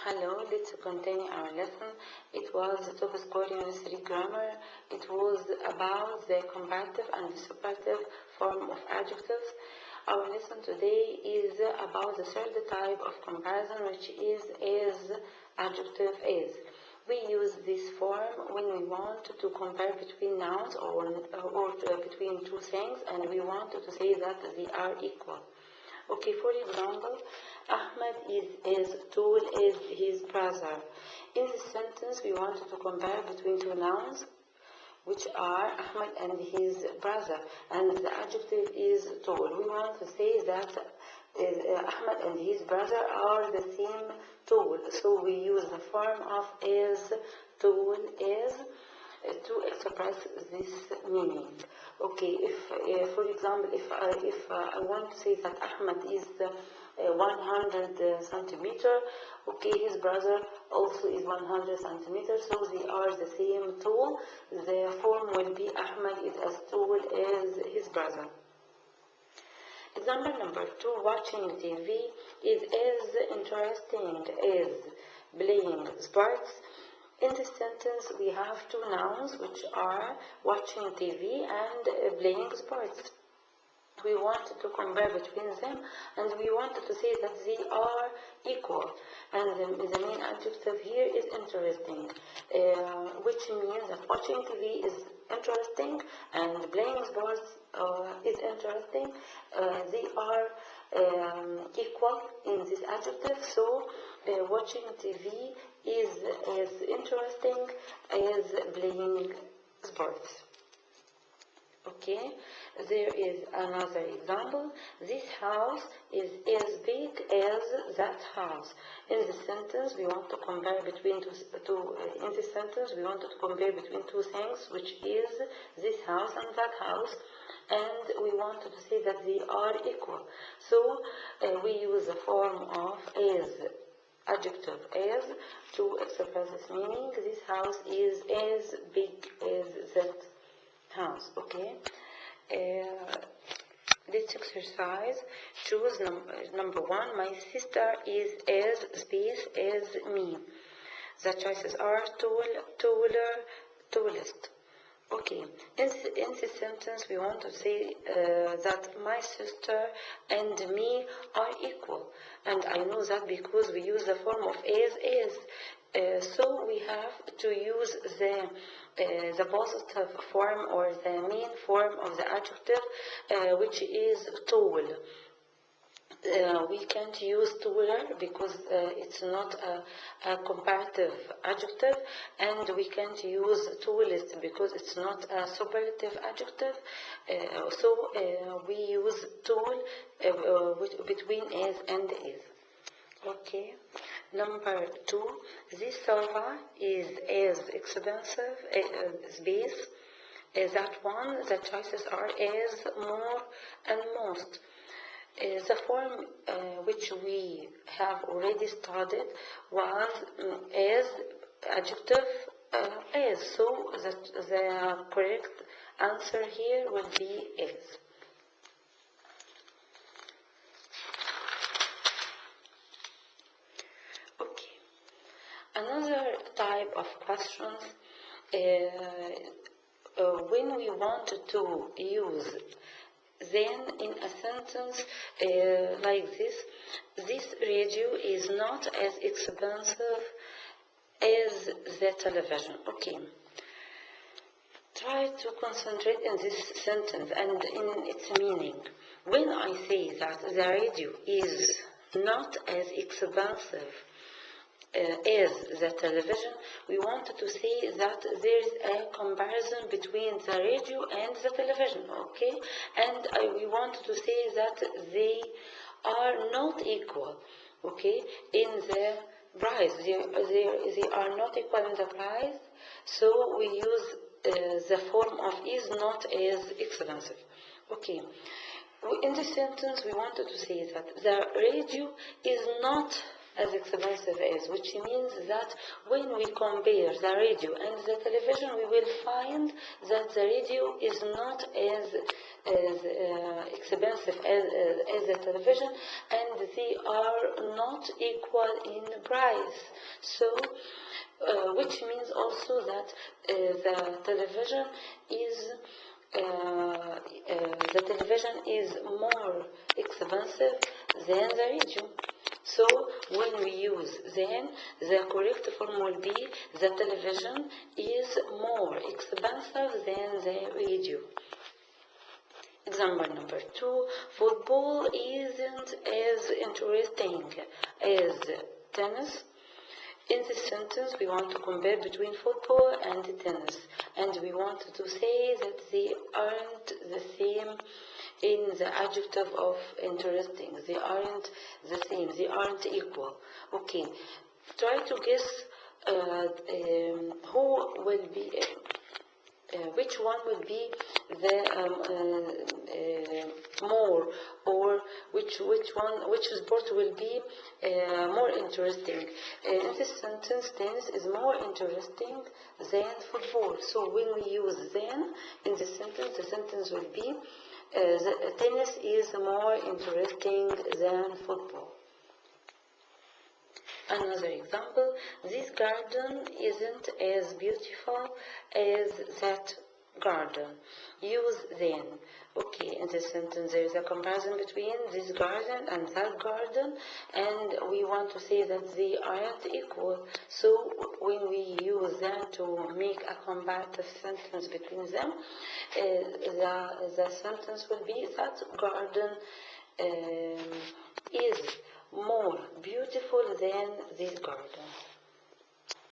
Hello, let's continue our lesson. It was the top score in 3 grammar. It was about the comparative and the superlative form of adjectives. Our lesson today is about the third type of comparison, which is as adjective as. We use this form when we want to compare between nouns or between two things, and we want to say that they are equal. Okay, for example, Ahmed is as tall as his brother. In this sentence, we wanted to compare between two nouns, which are Ahmed and his brother, and the adjective is tall. We want to say that Ahmed and his brother are the same tall, so we use the form of as tall as to express this meaning. Okay, if for example, if I want to say that Ahmed is 100 centimeter, okay, his brother also is 100 centimeters, so they are the same tall. The form will be Ahmed is as tall as his brother. Example number 2, watching TV is as interesting as playing sports. In this sentence, we have two nouns, which are watching TV and playing sports. We wanted to compare between them, and we wanted to say that they are equal. And the main adjective here is interesting, which means that watching TV is interesting and playing sports is interesting. They are equal in this adjective, so watching TV is as interesting as playing sports. Okay, there is another example. This house is as big as that house. In this sentence, we want to compare between in this sentence, we want to compare between two things, which is this house and that house, and we wanted to say that they are equal. So we use the form of as, adjective as, to express this meaning. This house is as big as that house. Okay, let's exercise. Choose number 1. My sister is as space as me. The choices are tall, taller, tallest. Okay, in this sentence, we want to say that my sister and me are equal, and I know that because we use the form of as. So we have to use the positive form or the main form of the adjective, which is tall. We can't use taller because it's not a comparative adjective, and we can't use tallest because it's not a superlative adjective. So we use tall between as and is. Okay, number 2, this sofa is as expensive space as that one. The choices are as, more, and most. The form which we have already studied was as, adjective as. So the correct answer here will be as. Okay. Another type of questions, when we want to use then in a sentence like this radio is not as expensive as the television. Okay, try to concentrate in this sentence and in its meaning. When I say that the radio is not as expensive as the television, we wanted to say that there is a comparison between the radio and the television, okay? And we wanted to say that they are not equal, okay, in the price. They are not equal in the price, so we use the form of is not as expensive. Okay. In this sentence, we wanted to say that the radio is not as expensive as, which means that when we compare the radio and the television, we will find that the radio is not as expensive as the television, and they are not equal in price. So, which means also that the television is more expensive than the radio. So when we use then, the correct form will be the television is more expensive than the radio. Example number 2, football isn't as interesting as tennis. In this sentence, we want to compare between football and tennis, and we want to say that they aren't the same in the adjective of interesting. They aren't the same. They aren't equal. Okay, try to guess who will be. Which one will be the more, or which sport will be more interesting? In this sentence, tennis is more interesting than football. So when we use than in this sentence, the sentence will be tennis is more interesting than football. Another example, this garden isn't as beautiful as that garden. Use then. Okay, in this sentence there is a comparison between this garden and that garden, and we want to say that they aren't equal. So when we use them to make a comparative sentence between them, the sentence will be that garden is more beautiful than this garden.